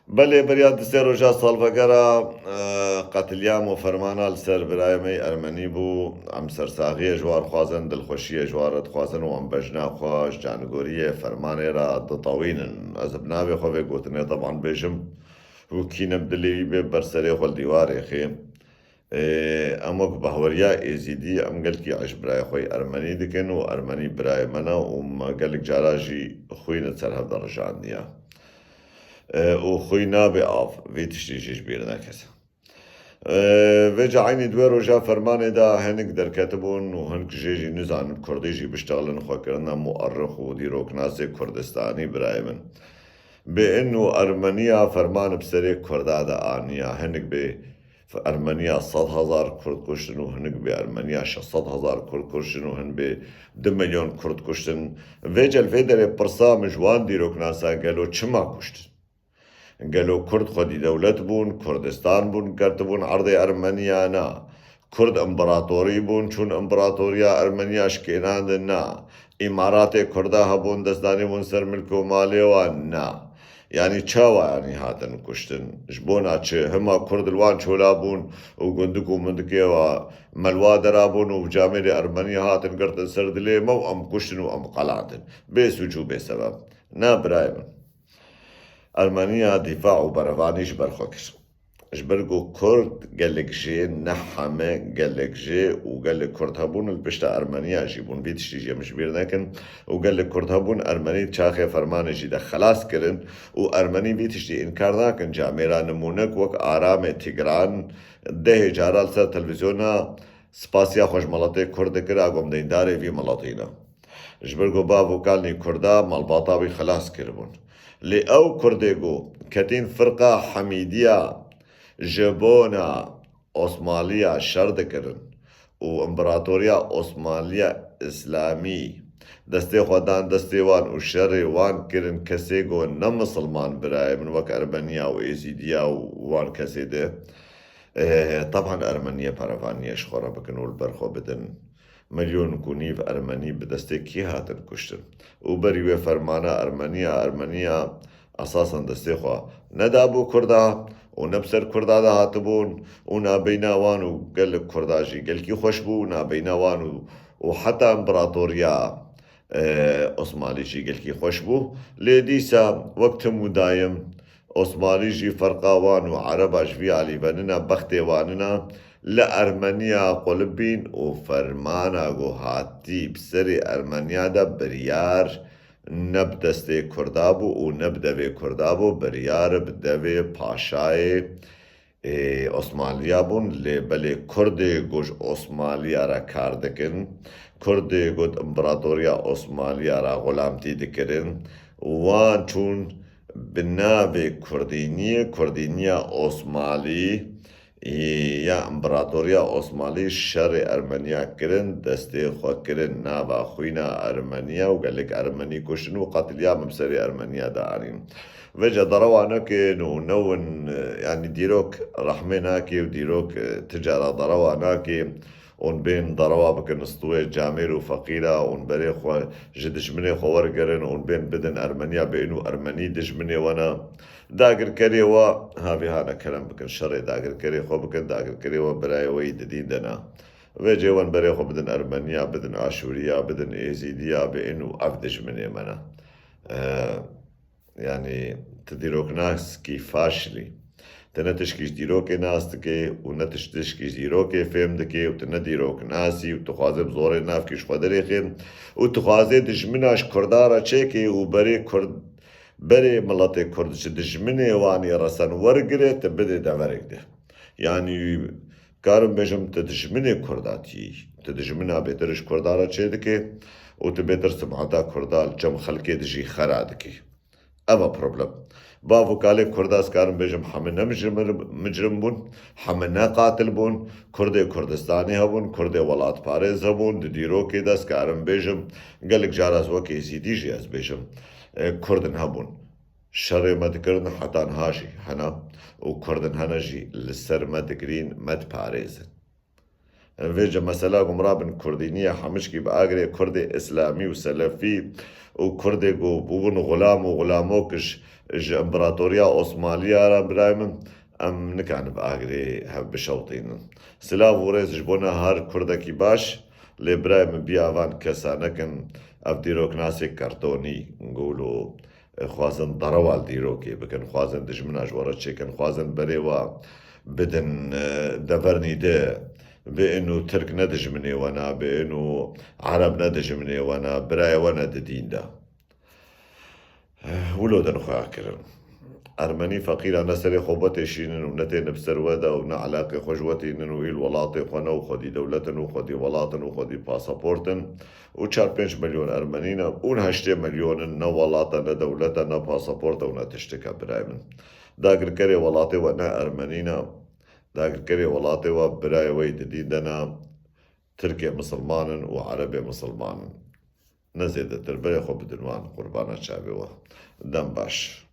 بله بریاد سه روژا سالڤەگەرە قەتلیام و فەرمانە لەسەر برایەمەی ئەرمەنی بوو ئەم سەرساغیە ژوار خوازن دڵخۆشیە ژوارت خوازن و ئەم بەژنا خۆش جانگۆریە فەرمانێرە دڵتەوینن ئەزب ناوێ خۆ بێ گوتنێ طبعاً بێژم وکینە بدلێوی بێ بەرسەرێ خۆل دیوارێ خێ ئەمەک بەهوەریا ئێزیدی ئەم گەلکی عەش برای خۆی ئەرمەنی دکن و ئەرمەنی برای منە و گەلک جاراژی خوینە سەر هەردە ڕژاندیە و خوی نابێ ئاف وێ تشتیشیش بیر نەکەسە وێجا عینی دوێ ڕۆژا فەرمانێدا هەنێک دەرکەتبوون و هەنگ ژێژی نزانم کوردیژی بشتاڵن خۆکردنە موئەڕخ و دیرۆکناسێک کوردستانی برای من بێئن و ئەرمەنیا فەرمان بسەرێ کوردادا ئانیا هەنێک بێ ئەرمەنیا 100,000 کورد کوشتن و هەنێک بێ ئەرمەنیا 600,000 کورد کوشتن و هەن بێ 2 ملیۆن کورد کوشتن وێجل فێ دەرێ پرسا مژوان دیرۆکناسا گەلۆ چما کوشتن گەلۆ کورد خۆدی دەولەت بوون کوردستان بوون کردبوون عەردەی ئەرمەنیانە کورد ئەمبراتۆری بوون چون ئەمبراتۆریا ئەرمەنیا شکێناندن نا ئیماراتێ کووردا هەبوون دەستدانی بوون سەر ملک و مالێوان نا یعنی چاوایانی هاتن کوشتن ji بۆ ناچێ هەما کوردلوان چۆلا بوون و گوندک و مندکێوە مەلوا دەرابوون و جامێری ئەرمەنی هاتن گرتن سەر دلێ مە و ئەم کوشتن و ئەم قەڵاتن بێ سوچ و بێ سەبەب نا برای من ئەرمەنیا دیفاع و بەرەڤانیش بەرخۆ کرد ji ber ku Kurd gelek jê ne heme gelek jê û gelek Kurd hebûn li pişta Ermeniya jî bûn vî tiştî jê min ji bîr nekin û gelek Kurd hebûn Ermenî çaxê fermanê jî de xelas kirin û Ermenî vî tiştî înkar nakin camêra nimûnek wek aramê Tigran dehê cara li ser televîzyona spasiya xweşmeletê Kurd dikir a gomdeydarê vî meletîne ji ber ku bav û kalnî Kurda malbata wî xelas kiribûn lê ew Kurdê got ketîn firqa Hemîdiya ji bona Osmaniya şer dikirin û İmparatoriya Osmaniya İslamî destê xwe dan destê wan û şerê wan kirin kesê got ne misilman birayê min wek Ermeniya û Êzîdiya û wan kesê de طبعا Ermeniye pervaniyê ji xwe re bikin û li ber xwe bidin مليون و نîv Ermenî bi destê kî hatin kuştin û berî wê fermana Ermeniya esasen destê xwe nedabû Kurda û ne bi ser Kurda de hatibûn û nabeyna wan û gelek Kurda jî gelkî xweş bû nabeyna wan û heta İmparatoriya Osmanlî jî gelkî xweş bû lê dîsa wek tim û dayim Osmanlî jî ferqa wan û Ereba ji vî alîvenina bextê wanina li Ermeniya qulibîn û fermana got hatî bi serê Ermeniya de biryar ne bi destê Kurda bû û ne bi devê Kurda bû biryar bi devê paşayê Osmanliya bûn lê belê Kurdê got ji Osmaniya re kar dikin Kurdê got İmparatoriya Osmaniya re xulamtî dikirin wan çûn bi navê Kurdîniya Osmalî ya İmparatoriya Osmanlî şerê Ermeniya kirin destê xwe kirin nava xwîna Ermeniya û gelek Ermenî kuştin û qetiliyam bi serê Ermeniya de anîn veca derewa nekin û newin yanî dîrok rehmê nake û dîrok ticara derewa nake hûn bên derewa bikin stûyê camêr û feqîra hûn berê xwe ji dijminê xwe wergirin hûn bên bidin Ermeniya bên û Ermenî dijminê we ne dagirkerê we havê hane kerem bikin şerê dagirkerê xwe bikin dagirkerê we birayê wê didîn de ne vê cê wan berê xwe bidin Ermeniya bidin Aşûriya bidin Êzîdiya bên û ev dijminê me ne yanî tu dîroknaskî faşilî tu ne tişkî ji dîrokê nas dikê û ne tişkî ji dîrokê fêm dikê û tu ne dîroknasî û tu xwazê bi zorê navkî ji xwe derêxî û tu xwazê dijmina ji Kurda re çêkî û berê miletê Kurd ji dijminê wanî resen wergirê tu bidê deverek de yanî karim bêjim tu dijminê Kurda tîyî tu dijmina bêtir ji Kurda re çê dikê û tu bêtir simeta Kurda li cem xelkê de jî xera dikî ev e problem bav û kalê Kurda ez karim bêjim heme ne micrim bûn heme ne qatil bûn Kurdê Kurdistanê hebûn Kurdê welatparêz hebûn di dîrokê de ez karim bêjim gelek cara ez wek Êzîdî jî ez bêjim Kurdin hebûn şerê me dikirin heta niha jî hene û Kurdin hene jî li ser me digirîn me diparêzin فيجا مثلا قمرابن كردينية حمشكي بآقري كردي إسلامي وسلفي وكردي بون غلام وغلاموكش إمبراطورية عثمانية را برايم أم نكان بآقري هب بشوطين سلاف وريز جبونا هار كردكي باش لبرايم بيافان كسانكن أفديروك ناسي كارتوني نقولوا خوازن ضروال ديروكي بكن خوازن دجمنا جورا تشيكن خوازن بريوا بدن دفرني ده بإنه ترك ندج مني وانا بإنه عرب ندج مني وانا براي وانا دين ده ولو دن خاكرن أرمني فقير أنا سري خوبتي شينن ونتين بسرودا ونا علاقة خجوتي ننو إل ولاطي خوانا وخدي دولتن وخدي ولاطن وخدي باسابورتن وشار 5 مليون أرمنينا ون 8 مليون نا ولاطا نا دولتا نا باسابورتا ونا تشتكى برايمن داقر كري ولاطي ونا أرمنينا داقر كري ولاطي وبراي ويد ديدنا تركيا مسلمان وعربي مسلمان نزيد التربية خو بدنوان قربانا شعبي دم باش